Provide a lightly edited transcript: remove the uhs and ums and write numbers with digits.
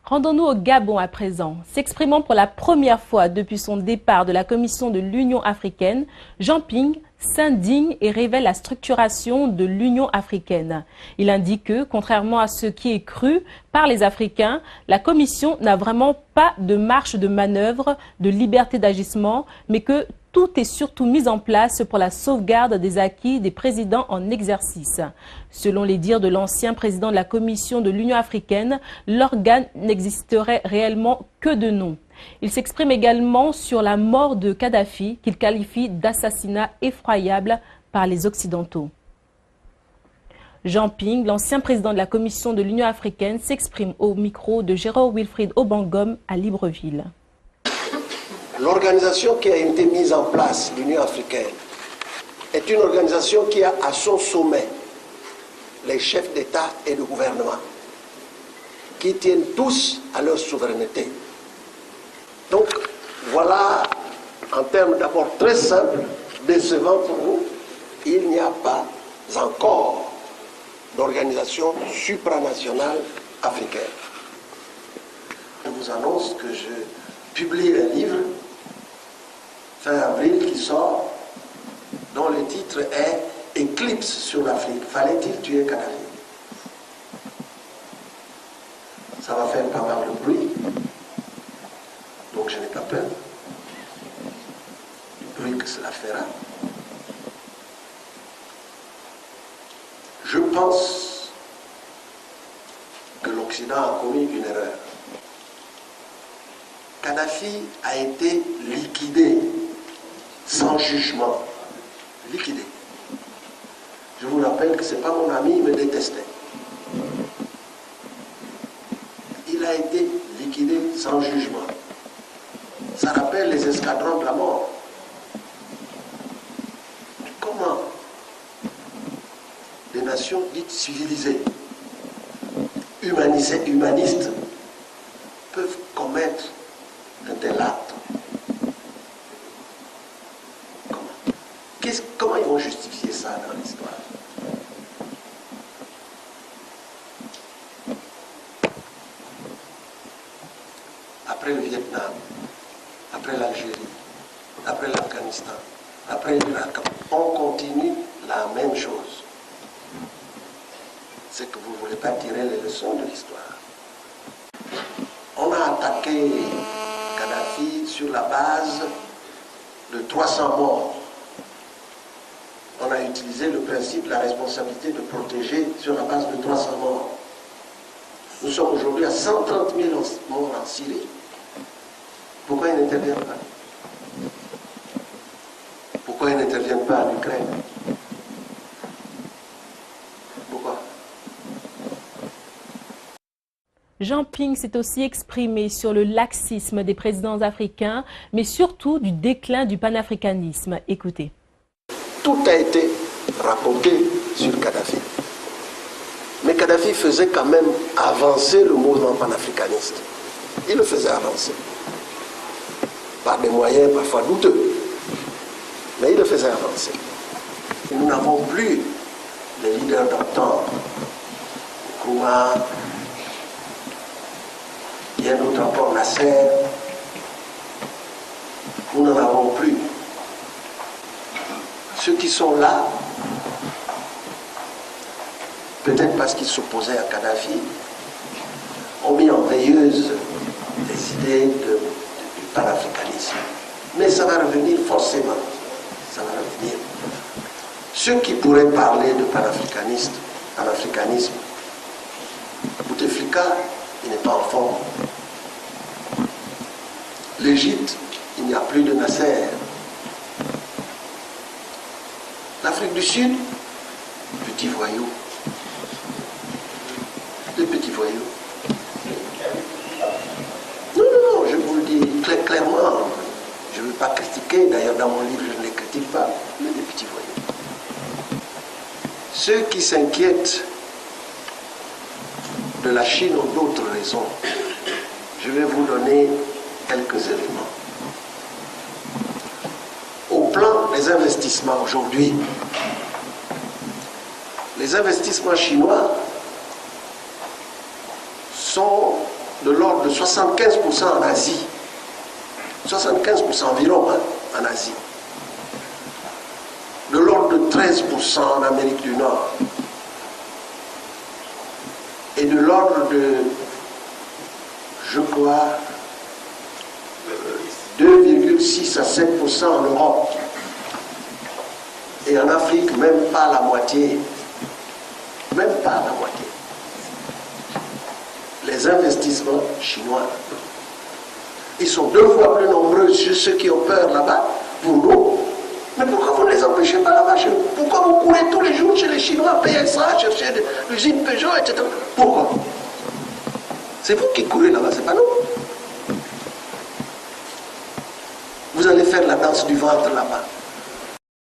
Rendons-nous au Gabon à présent. S'exprimant pour la première fois depuis son départ de la Commission de l'Union africaine, Jean Ping s'indigne et révèle la structuration de l'Union africaine. Il indique que, contrairement à ce qui est cru par les Africains, la Commission n'a vraiment pas de marge de manœuvre, de liberté d'agissement, mais que tout est surtout mis en place pour la sauvegarde des acquis des présidents en exercice. Selon les dires de l'ancien président de la Commission de l'Union africaine, l'organe n'existerait réellement que de nom. Il s'exprime également sur la mort de Kadhafi, qu'il qualifie d'assassinat effroyable par les Occidentaux. Jean Ping, l'ancien président de la Commission de l'Union africaine, s'exprime au micro de Gérard Wilfried Obangom à Libreville. L'organisation qui a été mise en place, l'Union africaine, est une organisation qui a à son sommet les chefs d'État et de gouvernement, qui tiennent tous à leur souveraineté. Donc, voilà, en termes d'abord très simples, décevant pour vous, il n'y a pas encore d'organisation supranationale africaine. Je vous annonce que je publie un livre fin avril qui sort, dont le titre est « Éclipse sur l'Afrique. Fallait-il tuer Kadhafi ?» Ça va faire pas mal de bruit, donc je n'ai pas peur du bruit que cela fera. Je pense que l'Occident a commis une erreur. Kadhafi a été liquidé sans jugement. Liquidé. Je vous rappelle que ce n'est pas mon ami, il me détestait. Il a été liquidé sans jugement. Ça rappelle les escadrons de la mort. Mais comment des nations dites civilisées, humanistes, peuvent commettre un tel acte? Comment ils vont justifier ça dans l'histoire? Après le Vietnam, après l'Algérie, après l'Afghanistan, après l'Irak, on continue la même chose. C'est que vous ne voulez pas tirer les leçons de l'histoire. On a attaqué Kadhafi sur la base de 300 morts. On a utilisé le principe de la responsabilité de protéger sur la base de 300 morts. Nous sommes aujourd'hui à 130 000 morts en Syrie. Pourquoi ils n'interviennent pas? Pourquoi ils n'interviennent pas en Ukraine? Pourquoi? Jean Ping s'est aussi exprimé sur le laxisme des présidents africains, mais surtout du déclin du panafricanisme. Écoutez. Tout a été raconté sur Kadhafi. Mais Kadhafi faisait quand même avancer le mouvement panafricaniste. Il le faisait avancer. Par des moyens parfois douteux. Mais il le faisait avancer. Nous n'avons plus les leaders d'antan. Nkrumah, bien d'autres encore, Nasser. Nous n'en avons plus. Ceux qui sont là, peut-être parce qu'ils s'opposaient à Kadhafi, ont mis en veilleuse les idées du panafricanisme. Mais ça va revenir forcément. Ça va revenir. Ceux qui pourraient parler de panafricanisme, Bouteflika, il n'est pas en forme. L'Égypte, il n'y a plus de Nasser. L'Afrique du Sud, petit voyou. Les petits voyous. Non, je vous le dis clairement. Je ne veux pas critiquer, d'ailleurs dans mon livre je ne les critique pas, mais des petits voyous. Ceux qui s'inquiètent de la Chine ont d'autres raisons. Je vais vous donner quelques éléments. Au plan des investissements aujourd'hui, les investissements chinois sont de l'ordre de 75% en Asie. 75% environ en Asie. De l'ordre de 13% en Amérique du Nord. Et de l'ordre de, je crois, 2,6 à 7% en Europe. Et en Afrique, même pas la moitié. Même pas la moitié. Les investissements chinois, ils sont 2 fois plus nombreux sur ceux qui ont peur là-bas pour nous. Mais pourquoi vous ne les empêchez pas là-bas? Pourquoi vous courez tous les jours chez les Chinois, PSA, chercher l'usine Peugeot, etc. Pourquoi? C'est vous qui courez là-bas, c'est pas nous. Vous allez faire la danse du ventre là-bas.